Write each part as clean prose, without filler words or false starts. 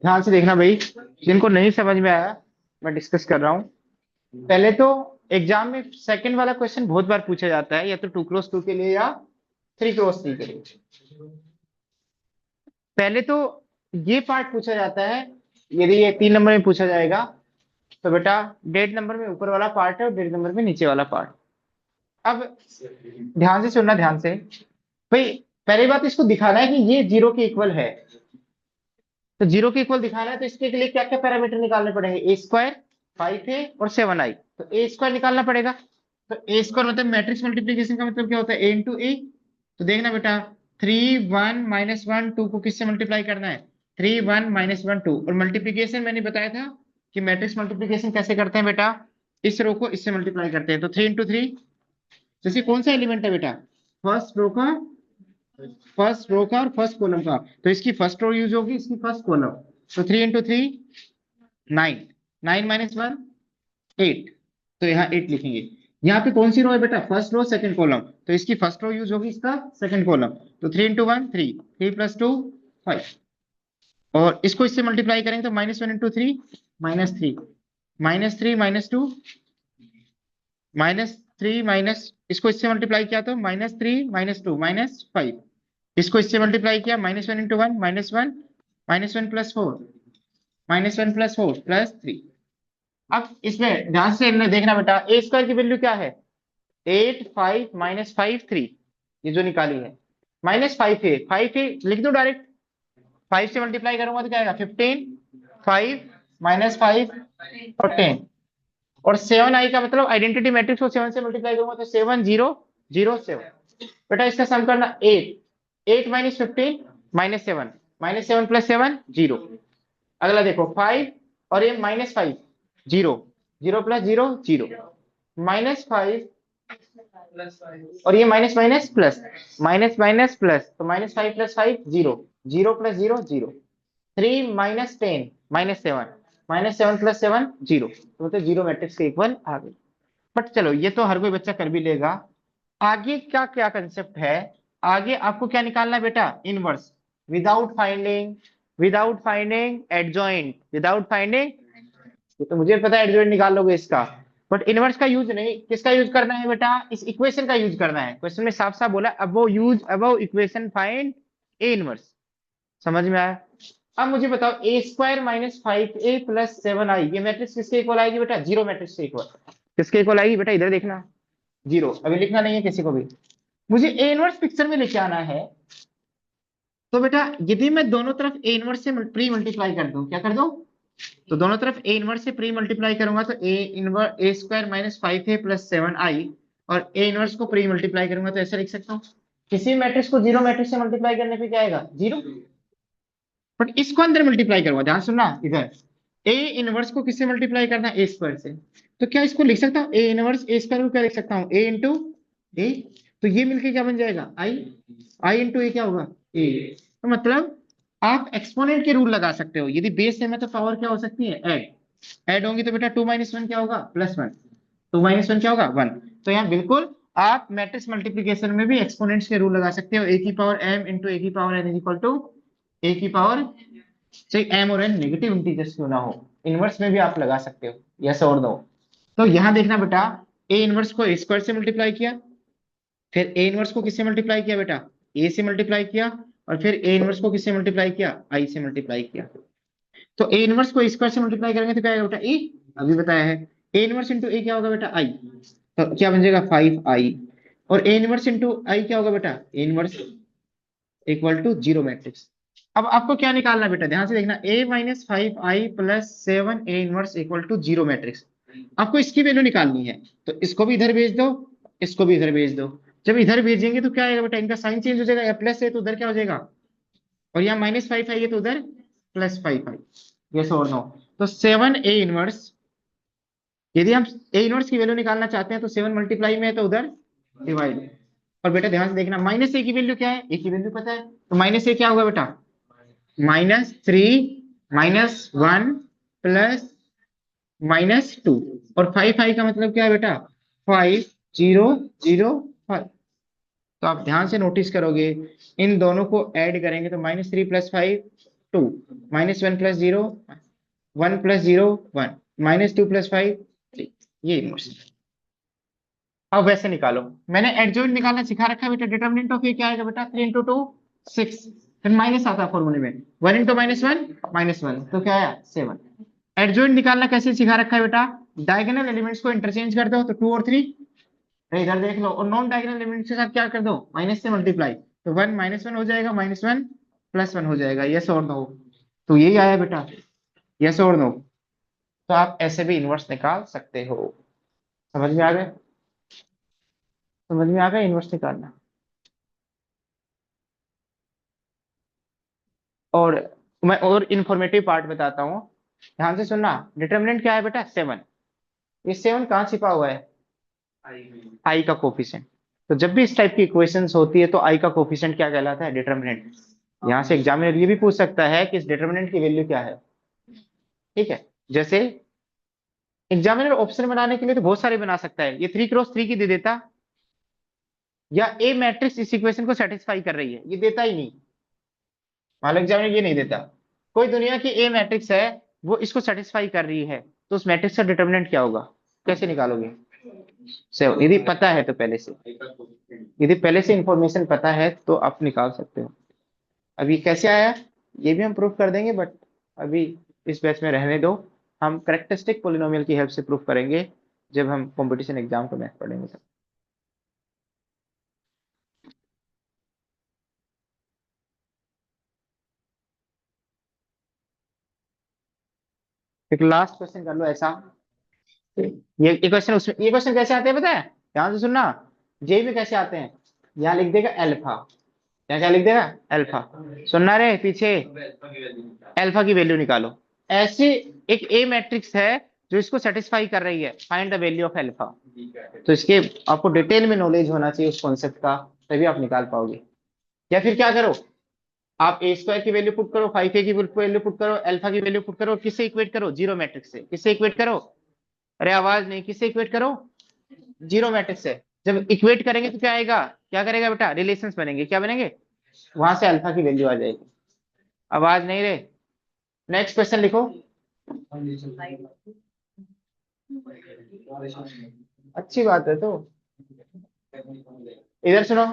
ध्यान से देखना भाई, जिनको नहीं समझ में आया मैं डिस्कस कर रहा हूँ। पहले तो एग्जाम में सेकंड वाला क्वेश्चन बहुत बार पूछा जाता है, या तो 2x2 के लिए या 3x3 के लिए। पहले तो ये पार्ट पूछा जाता है, यदि ये 3 नंबर में पूछा जाएगा तो बेटा 1.5 नंबर में ऊपर वाला पार्ट है और 1.5 नंबर में नीचे वाला पार्ट। अब ध्यान से सुनना, ध्यान से भाई। पहली बात, इसको दिखाना है कि ये 0 के इक्वल है। तो 0 के इक्वल दिखाना है तो इसके लिए क्या क्या पैरामीटर निकालने पड़ेंगे? ए स्क्वायर, 5a और 7i। तो ए स्क्वायर निकालना पड़ेगा। तो ए स्क्वायर मतलब मैट्रिक्स मल्टीप्लीकेशन का मतलब क्या होता है? ए इंटू ए। तो देखना बेटा, 3 1 -1 2 को किससे मल्टीप्लाई करना है? 3 1 -1 2। और मल्टीप्लीकेशन मैंने बताया था कि मैट्रिक्स मल्टीप्लीकेशन कैसे करते हैं बेटा, इस रो को इससे मल्टीप्लाई करते हैं। तो 3 × 3, जैसे कौन सा एलिमेंट है बेटा? फर्स्ट रो का और फर्स्ट कॉलम का, तो इसकी फर्स्ट रो यूज होगी, इसकी फर्स्ट कॉलम। तो 3 × 3 9, 9 - 1 8। तो यहाँ 8 लिखेंगे। यहाँ पे कौन सी रो है बेटा? फर्स्ट रो सेकंड कॉलम, तो इसकी फर्स्ट रो यूज होगी, इसका सेकंड कॉलम। तो 3 × 1 3, 3 + 2 5। और इसको इससे मल्टीप्लाई करेंगे तो -1 × 3 -3, -3 -2 -3 माइनस, इसको इससे मल्टीप्लाई किया तो -3 -2 -5। इसको इससे मल्टीप्लाई किया -1 × 1 -1, -1 + 4, -1 + 4 +3। अब इसमें ध्यान से देखना बेटा, ए स्क्वायर की वैल्यू क्या है? 8 5 -5 3, ये जो निकाली है। -5a, 5a लिख दो डायरेक्ट। 5 से मल्टीप्लाई करूंगा तो क्या आएगा? 15, 5 -5 और 10। और 7i का मतलब आइडेंटिटी मैट्रिक्स को 7 से मल्टीप्लाई करूंगा तो 7 0 0 7। बेटा इसका सम करना, 8 8 -15 -7, -7 + 7 0। अगला देखो 5 और ये -5, 0 0 + 0 0, -5 और ये minus minus plus, minus minus plus, तो -5 + 5 0, 0 + 0 0, 3 -10 -7, -7 + 7 0। तो मतलब 0 मैट्रिक्स के इक्वल आ गई। बट चलो ये तो हर कोई बच्चा कर भी लेगा। आगे क्या क्या कंसेप्ट है? आगे आपको क्या निकालना है बेटा? Inverse, without finding, without finding adjoint, without finding. ये तो मुझे पता है एडजॉइंट निकाल लोगे इसका, बट इनवर्स का यूज नहीं। किसका यूज करना है बेटा? इस इक्वेशन का यूज करना है। क्वेश्चन में साफ साफ बोला, अब वो use above equation find A inverse. समझ में आया? अब मुझे बताओ, A² -5a + 7i ये मैट्रिक्स किसके इक्वल आएगी बेटा? 0 मैट्रिक्स के इक्वल। किसके इक्वल आएगी बेटा? इधर देखना, 0। अभी लिखना नहीं है किसी को भी, मुझे ए इनवर्स पिक्चर में लेके आना है। तो बेटा यदि मैं दोनों तरफ ए इनवर्स से प्री मल्टीप्लाई कर दूं, क्या कर दूं? तो दोनों तरफ ए इनवर्स से प्री मल्टीप्लाई करूंगा तो A² -5a + 7i, और ए इनवर्स को प्री मल्टीप्लाई करूंगा तो ऐसा लिख सकता हूँ। किसी मैट्रिक्स को 0 मैट्रिक्स से मल्टीप्लाई करने पे क्या आएगा? 0। बट इसको अंदर मल्टीप्लाई करूंगा, ध्यान सुनना इधर। ए इनवर्स को किससे मल्टीप्लाई करना? A² से। तो क्या इसको लिख सकता हूँ? ए इनवर्स A² को क्या लिख सकता हूँ? A × A। तो ये मिलके क्या बन जाएगा? I × A क्या होगा? A। तो मतलब आप एक्सपोनेंट के रूल लगा सकते हो। यदि बेस है में तो पावर क्या हो सकती है? ऐड होंगी तो बेटा 2 - 1 क्या होगा? +1। 2 - 1 क्या होगा? 1। तो यहाँ बिल्कुल आप मैट्रिक्स मल्टीप्लिकेशन में भी एक्सपोनेंट्स के रूल लगा सकते हो। a की पावर m × a की power n equal to a की पावर, चाहे m और n नेगेटिव इंटीजर्स क्यों ना हो, इनवर्स में भी आप लगा सकते हो, यस और नो। तो यहाँ देखना बेटा, ए इनवर्स को A² से मल्टीप्लाई किया, फिर ए इनवर्स को किससे मल्टीप्लाई किया बेटा? ए से मल्टीप्लाई किया, और फिर ए इनवर्स को किससे मल्टीप्लाई किया? आई से मल्टीप्लाई किया। तो ए इनवर्स को A² से मल्टीप्लाई करेंगे तो क्या आएगा बेटा? ए। अभी बताया है। ए इनवर्स इंटू ए क्या होगा बेटा? आई। तो क्या बन जाएगा? 5i। और ए इनवर्स इंटू आई क्या होगा बेटा? A inverse equal to 0 matrix. अब आपको क्या निकालना है बेटा? ध्यान से देखना, a -5i + 7a inverse equal to 0 matrix. आपको इसकी वैल्यू निकालनी है। तो इसको भी इधर भेज दो, इसको भी इधर भेज दो। जब इधर भेजेंगे तो क्या आएगा बेटा? इनका साइन चेंज हो जाएगा, या प्लस है तो उधर क्या हो जाएगा? और यहाँ -5 है तो उधर +5 है। यस और नो? तो 7a इनवर्स, यदि हम ए इनवर्स की वैल्यू निकालना चाहते हैं तो 7 मल्टीप्लाई में है तो उधर डिवाइड। और बेटा ध्यान से देखना, -a की वैल्यू क्या है? a की वैल्यू पता है, तो -a क्या होगा बेटा? -3 -1 + -2 और 5 का मतलब क्या है बेटा 5 0 0 5। तो आप ध्यान से नोटिस करोगे इन दोनों को ऐड करेंगे तो -3 + 5 2 -1 + 0 1 + 0 1 -2 + 5 3। ये इनवर्स। अब वैसे निकालो। मैंने एडजॉइंट निकालना सिखा रखा है बेटा। डिटरमिनेंट ऑफ ये क्या आएगा बेटा 3 × 2 6। फिर माइनस आता है फॉर्मूले में 1 × -1 -1 तो क्या आया 7। एडजॉइंट निकालना कैसे सिखा रखा है बेटा। डायगोनल एलिमेंट्स को इंटरचेंज कर दो तो 2 और 3 इधर देख लो और नॉन डायगोनल एलिमेंट्स के साथ क्या कर दो माइनस से मल्टीप्लाई तो 1 -1 हो जाएगा -1 +1 हो जाएगा। यस और नो। तो यही आया बेटा। यस और नो। तो आप ऐसे भी इनवर्स निकाल सकते हो। समझ में आ गए। समझ में आ गया इनवर्स निकालना। और मैं और इन्फॉर्मेटिव पार्ट बताता हूँ। ध्यान से सुनना। डिटरमिनेंट क्या है बेटा 7। ये 7 कहाँ छिपा हुआ है आई का कोफिशिएंट। तो जब भी इस टाइप की इक्वेशंस होती है तो आई का कोफिशिएंट क्या कहलाता है डिटरमिनेंट। यहाँ से एग्जामिनर ये भी पूछ सकता है कि इस डिटरमिनेंट की वैल्यू क्या है। ठीक है। जैसे एग्जामिनर ऑप्शन बनाने के लिए तो बहुत सारे बना सकता है। ये 3 × 3 की दे देता या ए मैट्रिक्स इस इक्वेशन को सेटिस्फाई कर रही है ये देता ही नहीं। मान लो एग्जामिनर ये नहीं देता कोई दुनिया की ए मैट्रिक्स है वो इसको सेटिस्फाई कर रही है तो उस मैट्रिक्स का डिटरमिनेंट क्या होगा कैसे निकालोगे। से यदि पता है तो पहले से यदि पहले से इंफॉर्मेशन पता है तो आप निकाल सकते हो। अभी कैसे आया ये भी हम प्रूफ कर देंगे बट अभी इस बैच में रहने दो। हम करेक्टरिस्टिक पोलिनोमियल की हेल्प से प्रूफ करेंगे जब हम कंपटीशन एग्जाम को मैथ पढ़ेंगे तब। एक लास्ट क्वेश्चन कर लो ऐसा। ये क्वेश्चन उसमें ये क्वेश्चन कैसे आते हैं पता है। ध्यान से सुनना। जे में कैसे आते हैं। यहाँ लिख देगा अल्फा। क्या क्या लिख देगा अल्फा। सुनना रे पीछे। अल्फा की वैल्यू निकालो। ऐसे एक ए मैट्रिक्स है जो इसको सेटिस्फाई कर रही है find the value of alpha. तो इसके आपको डिटेल में नॉलेज होना चाहिए उस कॉन्सेप्ट का तभी आप निकाल पाओगे। या फिर क्या करो आप A² की वैल्यू पुट करो 5a की वैल्यू पुट करो अल्फा की वैल्यू पुट करो किससे इक्वेट करो जीरो मैट्रिक्स से। किससे इक्वेट करो। अरे आवाज नहीं किससे इक्वेट करो जीरो मैट्रिक्स से। जब इक्वेट करेंगे तो क्या आएगा क्या करेगा बेटा रिलेशंस बनेंगे क्या बनेंगे वहां से अल्फा की वैल्यू आ जाएगी। आवाज नहीं रे। नेक्स्ट क्वेश्चन लिखो। अच्छी बात है तो इधर सुनो।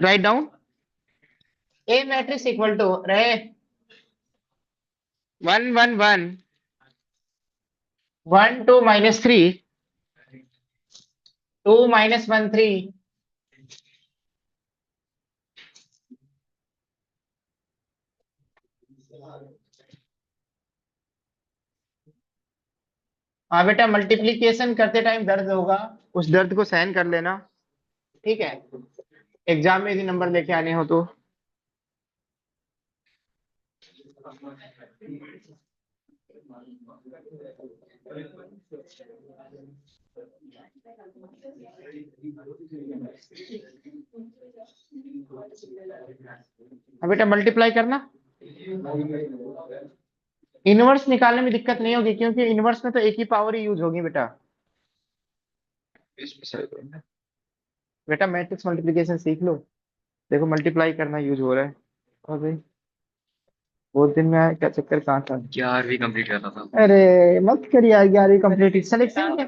Write down A matrix equal to रहे 1 1 1 1 2 -3 2 -1 3। हाँ बेटा मल्टीप्लीकेशन करते टाइम दर्द होगा उस दर्द को सहन कर लेना। ठीक है। एग्जाम में यदि नंबर लेके आने हो तो। हाँ बेटा मल्टीप्लाई करना। इनवर्स निकालने में दिक्कत नहीं होगी क्योंकि इनवर्स में तो एक ही पावर ही यूज होगी बेटा। बेटा मैट्रिक्स मल्टीप्लिकेशन सीख लो। देखो मल्टीप्लाई करना यूज हो रहा है। और भाई बहुत दिन में आया क्या चक्कर कहाँ था। 11वीं कंप्लीट करता था। अरे मत कर यार 11वीं कंप्लीट सिलेक्शन क्या।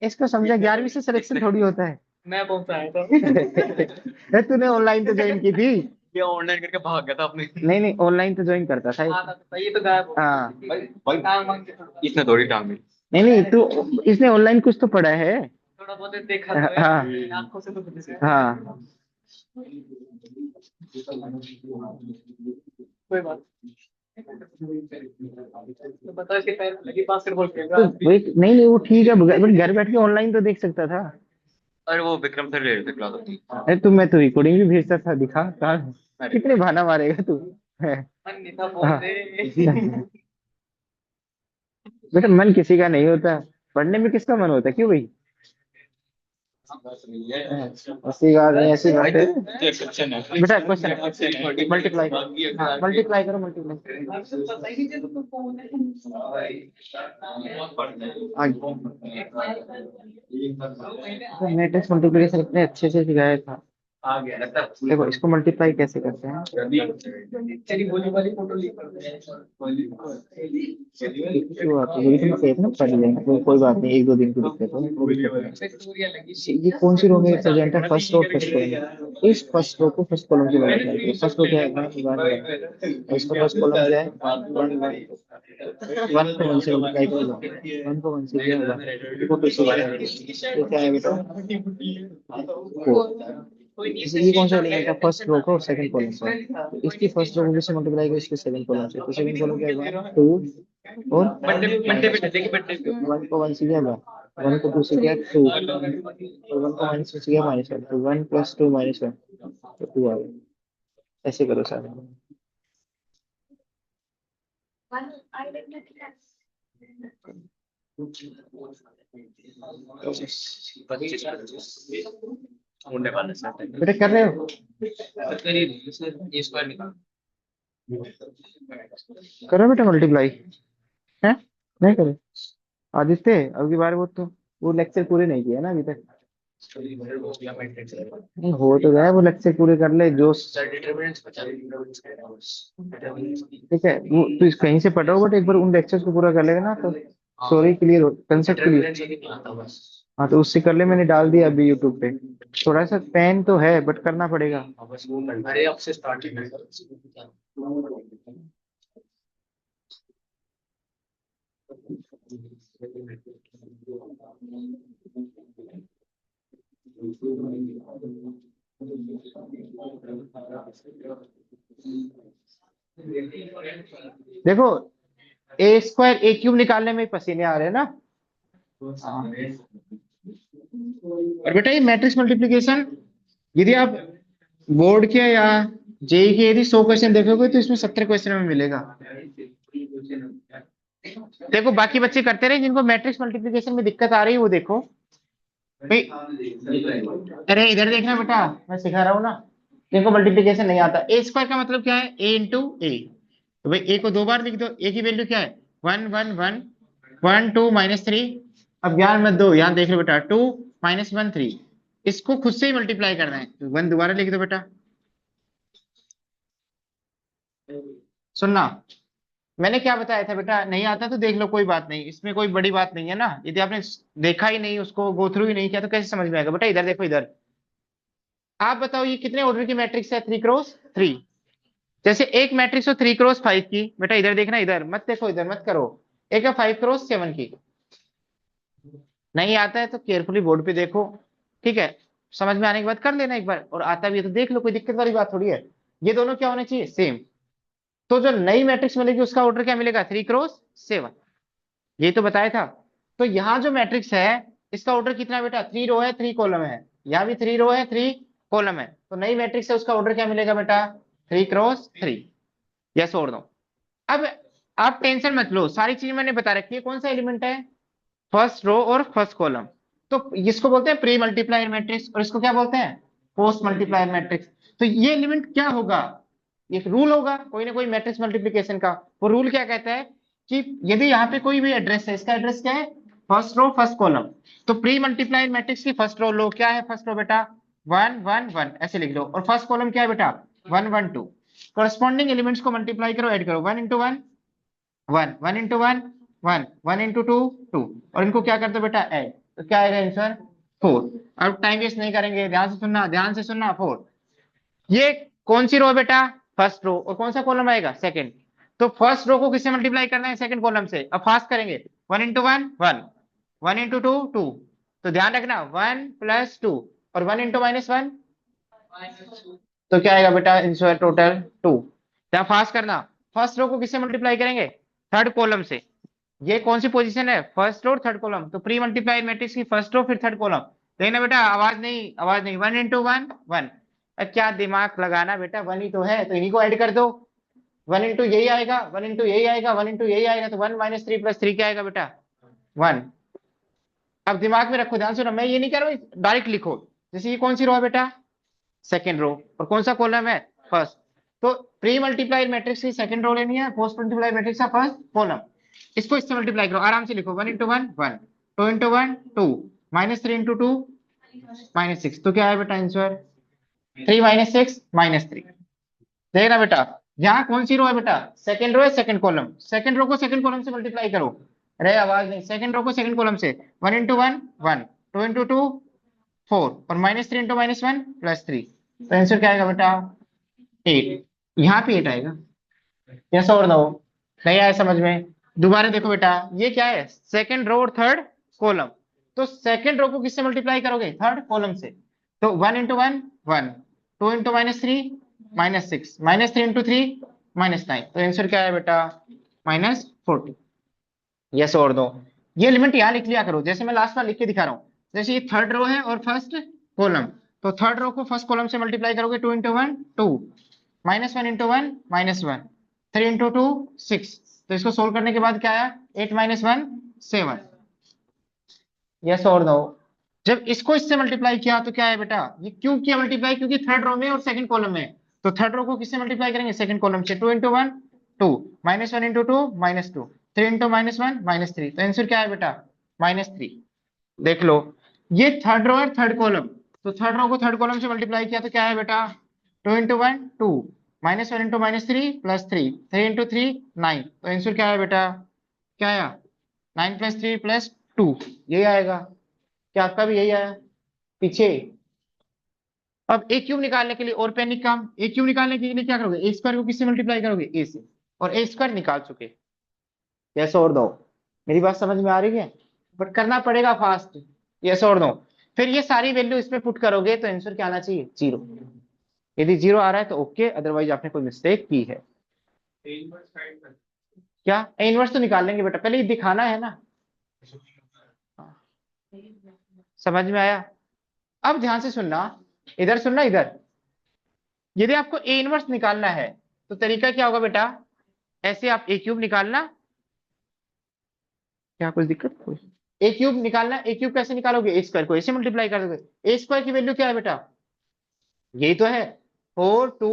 इसको समझा 11वीं से सिलेक्शन थोड़ी होता है। मैं कौन सा आया था। तूने ऑनलाइन तो ज्वाइन की थी। ये ऑनलाइन करके भाग गया था अपने। नहीं नहीं ऑनलाइन तो ज्वाइन करता था ये। ये तो गायब हो गया। हाँ भाई टांग मांग के थोड़ा इसने थोड़ी टांग ली। नहीं नहीं तू इसने ऑनलाइन कुछ तो पढ़ा है। थोड़ा बहुत देखा तो है। हाँ आंखों से तो दिख रहा है। हाँ। कोई बात तो बता इसके पैर लगी बास्केटबॉल खेल रहा तो है। वही नहीं नहीं वो ठीक है बट घर बैठ के ऑनलाइन तो देख सकता था। अरे वो विक्रम सर ले रहे थे क्लास अपनी। अरे तू मैं तो रिकॉर्डिंग भी भेजता था दिखा कहाँ कितने बहाना मारेगा तू। अन्यथा बोल दे। बेटा मन किसी का नहीं होता। पढ़ने में किसका मन होता है क्यों भाई। ऐसी बात नहीं, ऐसी बात है बेटा। क्वेश्चन मल्टीप्लाई, हाँ मल्टीप्लाई करो, मल्टीप्लाई मैट्रिक्स मल्टीप्लिकेशन इतने अच्छे से सिखाया था। देखो इसको मल्टीप्लाई कैसे करते हैं। क्यों आती है, तुम कहते ना पढ़ लेना, कोई बात नहीं, एक दो दिन की दिक्कत है, कोई दिक्कत नहीं। ये कौन सी रो में रिप्रेजेंट है, फर्स्ट रो फर्स्ट कॉलम। इस फर्स्ट रो को फर्स्ट कॉलम से मल्टीप्लाई करो। फर्स्ट रो क्या है, और इसका फर्स्ट कॉलम क्या है, वन वन। वन को वन से मल्टीप्लाई करो, वन को वन से क्या होगा, टू को टू से तो क्या है बेटा, ये कौन सा एलिमेंट है, फर्स्ट रो का और सेकंड कॉलम का। तो इसकी फर्स्ट रो को किससे मल्टीप्लाई करो, इसके सेकंड कॉलम से। तो सेकंड कॉलम क्या होगा, टू और वन को वन से क्या होगा, वन को टू से क्या, टू, और वन को माइनस से क्या, माइनस वन। तो one plus two minus one, तो टू आ गया। ऐसे करो सर। बेटा कर रहे हो, करो बेटा मल्टीप्लाई है, नहीं करे आदित्य। अब की बार वो लेक्चर पूरे नहीं किया ना अभी तक। नहीं हो तो गया, वो लेक्चर पूरे कर ले जो। ठीक है, वो तू इस कहीं से पढ़ रहा हो, बट एक बार उन लेक्चर्स को पूरा कर लेगा ना तो सॉरी क्लियर हो, कंसेप्ट क्लियर। हाँ तो उससे कर ले, मैंने डाल दिया अभी यूट्यूब पे। थोड़ा सा पेन तो है बट करना पड़ेगा। देखो ए स्क्वायर ए क्यूब निकालने में पसीने आ रहे हैं ना। हाँ। और बेटा ये मैट्रिक्स मल्टीप्लिकेशन, यदि आप बोर्ड के या जेई के यदि 100 क्वेश्चन देखोगे तो इसमें 70 क्वेश्चन में मिलेगा। देखो बाकी बच्चे करते रहे, जिनको मैट्रिक्स मल्टीप्लिकेशन में दिक्कत आ रही है वो देखो भाई। अरे इधर देखना बेटा, मैं सिखा रहा हूँ ना, जिनको मल्टीप्लिकेशन नहीं आता। ए स्क्वायर का मतलब क्या है, ए इंटू ए। तो भाई ए को दो बार लिख दो, ए की वैल्यू क्या है, one one one, one two minus three. अब ज्ञान मत दो, यहाँ देख लो बेटा, टू माइनस वन थ्री। इसको खुद से ही मल्टीप्लाई करना है, तो वन दोबारा लिख दो बेटा। सुनना, मैंने क्या बताया था बेटा, नहीं आता तो देख लो, कोई बात नहीं, इसमें कोई बड़ी बात नहीं है ना। यदि आपने देखा ही नहीं, उसको गो थ्रू ही नहीं किया तो कैसे समझ में आएगा। बेटा इधर देखो, इधर आप बताओ ये कितने ऑर्डर की मैट्रिक्स है, 3x3। जैसे एक मैट्रिक्स हो 3x5 की, बेटा इधर देखना, इधर मत देखो, इधर मत करो। एक है 5x7 की। नहीं आता है तो केयरफुली बोर्ड पे देखो, ठीक है, समझ में आने के बाद कर लेना एक बार, और आता भी है तो देख लो, कोई दिक्कत वाली बात थोड़ी है। ये दोनों क्या होने चाहिए, सेम। तो जो नई मैट्रिक्स मिलेगी उसका ऑर्डर क्या मिलेगा, 3x7। ये तो बताया था। तो यहाँ जो मैट्रिक्स है इसका ऑर्डर कितना है बेटा, 3 रो है 3 कॉलम है। यहाँ भी 3 रो है 3 कॉलम है। तो नई मैट्रिक्स है उसका ऑर्डर क्या मिलेगा बेटा, 3x3। यस और नो। अब आप टेंशन मत लो, सारी चीज मैंने बता रखी है, कौन सा एलिमेंट है, फर्स्ट रो और फर्स्ट कॉलम। तो इसको बोलते हैं प्री मल्टीप्लायर मैट्रिक्स, और इसको क्या बोलते हैं, पोस्ट मल्टीप्लायर मैट्रिक्स। तो ये एलिमेंट क्या होगा, एक रूल होगा कोई ना कोई मैट्रिक्स मल्टीप्लिकेशन का। वो रूल क्या कहता है कि यदि यहाँ पे कोई भी एड्रेस है, इसका एड्रेस क्या है, फर्स्ट रो फर्स्ट कॉलम। तो प्री मल्टीप्लायर मैट्रिक्स की फर्स्ट रो लो क्या है, फर्स्ट रो बेटा 1 1 1 ऐसे लिख लो, और फर्स्ट कॉलम क्या है बेटा 1 1 2। करस्पॉन्डिंग एलिमेंट्स को मल्टीप्लाई करो, ऐड करो, 1 इंटू 1 1, 1 इंटू 1 1, 1 इंटू 2 2, और इनको क्या कर दो बेटा ऐड। तो क्या आएगा आंसर 4। अब टाइम वेस्ट नहीं करेंगे, ध्यान से सुनना, ध्यान से सुनना, 4। ये कौन सी रो है बेटा, फर्स्ट रो, और कौन सा कॉलम आएगा, सेकंड। तो फर्स्ट रो को किससे मल्टीप्लाई करना है, सेकंड कॉलम से। अब फास्ट करेंगे, 1 इंटू 1 1, 1 इंटू 2 2। तो ध्यान रखना 1 प्लस 2, और 1 इंटू माइनस 1, तो क्या आएगा बेटा आंसर टोटल 2। क्या फास्ट करना, फर्स्ट रो को किससे मल्टीप्लाई करेंगे, थर्ड कॉलम से। ये कौन सी पोजीशन है, फर्स्ट रो और थर्ड कॉलम। तो प्री मल्टीप्लाई मैट्रिक्स की फर्स्ट रो फिर थर्ड कॉलम। देखना बेटा, आवाज नहीं, आवाज नहीं, 1 इंटू 1 1। क्या दिमाग लगाना बेटा, 1 ही तो है तो इन्हीं को ऐड कर दो। 1 इंटू यही आएगा, 1 इंटू यही आएगा, 1 इंटू यही आएगा, तो 1 माइनस 3 प्लस 3 क्या आएगा बेटा 1। अब दिमाग में रखो, ध्यान सुनो, मैं ये नहीं कह रहा हूँ डायरेक्ट लिखो। जैसे ये कौन सी रो है बेटा, सेकंड रो, और कौन सा कॉलम है, फर्स्ट। तो प्री मल्टीप्लाई मैट्रिक्स की सेकंड रो लेनी है, पोस्ट मल्टीप्लाई मैट्रिक्स का फर्स्ट कॉलम। इसको इससे मल्टीप्लाई करो, आराम से लिखो, 1 इंटू 1 1, 2 इंटू 1 2, -3 इंटू 2 -6। तो क्या है बेटा आंसर, 3 - 6 -3। देखना बेटा, यहाँ कौन सी रो है बेटा, सेकंड रो है, सेकंड कॉलम। सेकंड रो को सेकंड कॉलम से मल्टीप्लाई करो। अरे आवाज नहीं, सेकंड रो को सेकंड कॉलम से, 1 इंटू 1 1, 2 इंटू 2 4, और -3 इंटू -1 +3। तो आंसर क्या आएगा बेटा, 8। यहाँ पे 8 आएगा। यस और नो, नहीं आया समझ में। दोबारा देखो बेटा, ये क्या है, सेकंड रो और थर्ड कॉलम। तो सेकंड रो को किससे मल्टीप्लाई करोगे, थर्ड कॉलम से। तो 1 इंटू 1 1, 2 इंटू -3 -6, -3 इंटू 3 -9। तो आंसर क्या है बेटा, -40। यस और नो। ये एलिमेंट यहाँ लिख लिया करो, जैसे मैं लास्ट बार लिख के दिखा रहा हूँ। जैसे ये थर्ड रो है और फर्स्ट कॉलम, तो थर्ड रो को फर्स्ट कॉलम से मल्टीप्लाई करोगे, 2 इंटू 1 2, -1 इंटू 1 -1, 3 इंटू 2 6। तो इसको सोल्व करने के बाद क्या आया, 8 - 1 7। यस और नो। जब इसको इससे मल्टीप्लाई किया तो क्या है बेटा, ये क्यों किया मल्टीप्लाई, क्योंकि थर्ड रो में और सेकंड कॉलम में। तो थर्ड रो को किससे मल्टीप्लाई करेंगे, सेकंड कॉलम से, 2 इंटू 1 2, -1 इंटू 2 -2, 3 इंटू -1 -3। तो आंसर क्या है बेटा, -3। देख लो, ये थर्ड रो है, थर्ड कॉलम। तो थर्ड रो को थर्ड कॉलम से मल्टीप्लाई किया तो क्या है बेटा, 2 इंटू 1 2, -1 इंटू -3 +3, 3 इंटू 3 9। तो आंसर क्या है बेटा, क्या आया, 9 + 3 + 2, यही आएगा। क्या आपका भी यही आया पीछे। अब ए क्यूब निकालने के लिए और पैनिक काम, ए क्यूब निकालने के लिए क्या करोगे, ए स्क्वायर को किससे मल्टीप्लाई करोगे, ए से, और ए स्क्वायर निकाल चुके। यस और दो, मेरी बात समझ में आ रही है, बट करना पड़ेगा फास्ट। यस और नो। फिर ये सारी वैल्यू इसमें पुट करोगे तो आंसर क्या आना चाहिए, 0। यदि 0 आ रहा है तो ओके, अदरवाइज आपने कोई मिस्टेक की है। क्या इनवर्स तो निकाल लेंगे बेटा, पहले ये दिखाना है ना। समझ में आया। अब ध्यान से सुनना, इधर सुनना, इधर। यदि आपको ए इनवर्स निकालना है तो तरीका क्या होगा बेटा, ऐसे आप ए क्यूब निकालना। क्या कुछ दिक्कत कोई, ए क्यूब निकालना, ए क्यूब कैसे निकालोगे, ए स्क्वायर को ऐसे मल्टीप्लाई कर दोगे। ए स्क्वायर की वैल्यू क्या है बेटा, यही तो है, 4 2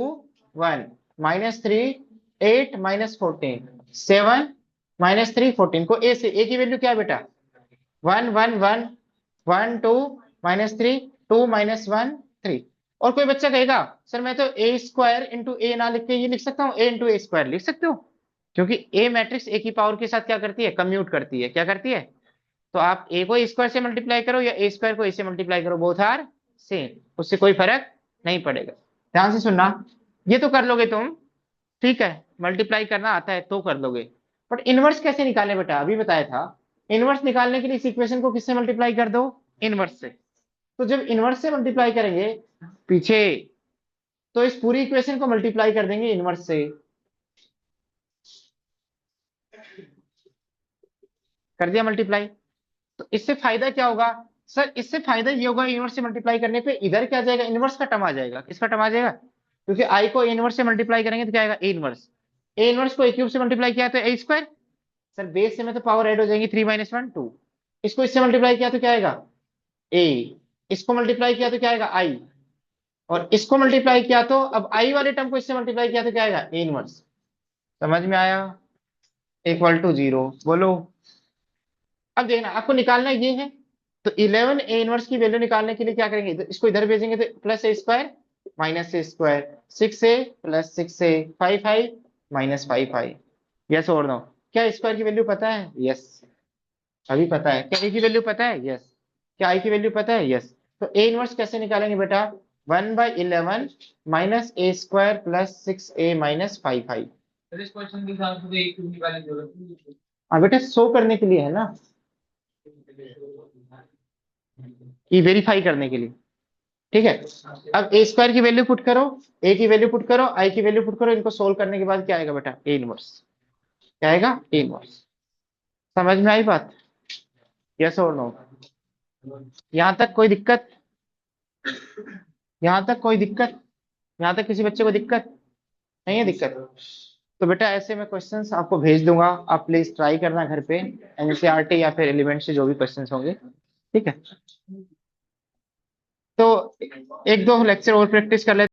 1 -3 8 -14 7 -3 14 को ए से, ए की वैल्यू क्या है बेटा, 1 1 1 1 2 -3 2 -1 3। और कोई बच्चा कहेगा सर मैं तो ए स्क्वायर इंटू ए ना लिख के ये लिख सकता हूँ, ए इंटू ए स्क्वायर लिख सकते हो, क्योंकि ए मैट्रिक्स ए की पावर के साथ क्या करती है, कम्यूट करती है, क्या करती है। तो आप ए को स्क्वायर से मल्टीप्लाई करो या ए स्क्वायर को ए से मल्टीप्लाई करो, बोथ आर सेम, उससे कोई फर्क नहीं पड़ेगा। ध्यान से सुनना, ये तो कर लोगे तुम, ठीक है, मल्टीप्लाई करना आता है तो कर लोगे। बट इनवर्स कैसे निकालें बेटा, अभी बताया था। इनवर्स निकालने के लिए इस इक्वेशन को किससे मल्टीप्लाई कर दो, इनवर्स से। तो जब इनवर्स से मल्टीप्लाई करेंगे पीछे, तो इस पूरी इक्वेशन को मल्टीप्लाई कर देंगे इनवर्स से। कर दिया मल्टीप्लाई। तो इससे फायदा क्या होगा, सर इससे फायदा ये होगा, इनवर्स से मल्टीप्लाई करने पे इधर क्या आ जाएगा, इनवर्स का टर्म आ जाएगा। किसका टर्म आ जाएगा, क्योंकि आई को इनवर्स से मल्टीप्लाई करेंगे तो क्या आएगा, ए इनवर्स। ए इनवर्स को ए क्यूब से मल्टीप्लाई किया तो ए स्क्वायर। सर बेस से में तो पावर ऐड हो जाएंगी, 3 - 1 2। इसको इससे मल्टीप्लाई किया तो क्या आएगा, ए। इसको मल्टीप्लाई किया तो क्या आएगा, आई। और इसको मल्टीप्लाई किया तो, अब आई वाले टर्म को इससे मल्टीप्लाई किया तो क्या आएगा, ए इनवर्स। समझ में आया, इक्वल टू 0, बोलो। अब देखना, आपको निकालना ये है। तो 11 ए इनवर्स की वैल्यू निकालने के लिए क्या करेंगे, इसको इधर भेजेंगे तो प्लस ए स्क्वायर -ए स्क्वायर, 6a + 6a 5 5 -5 5। यस और नो। क्या स्क्वायर की वैल्यू पता है, यस अभी पता है। क्या ए की वैल्यू पता है, यस। क्या आई की वैल्यू पता है, यस। तो ए इनवर्स कैसे निकालेंगे बेटा, 1/11 -a स्क्वायर + 6a -5 5। इस क्वेश्चन के हिसाब से एक क्यों निकालने की जरूरत नहीं हाँ बेटा, शो करने के लिए है ना, कि वेरीफाई करने के लिए, ठीक है। अब ए स्क्वायर की वैल्यू पुट करो, ए की वैल्यू पुट करो, आई की वैल्यू पुट करो, इनको सोल्व करने के बाद क्या आएगा बेटा, ए इनवर्स। क्या आएगा, ए इनवर्स। समझ में आई बात, यस और नो। यहां तक कोई दिक्कत, यहां तक कोई दिक्कत, यहां तक किसी बच्चे को दिक्कत नहीं है, दिक्कत। तो बेटा ऐसे मैं क्वेश्चंस आपको भेज दूंगा, आप प्लीज ट्राई करना घर पे, एनसीईआरटी या फिर एलिमेंट से जो भी क्वेश्चंस होंगे। ठीक है, तो एक दो लेक्चर और प्रैक्टिस कर लेते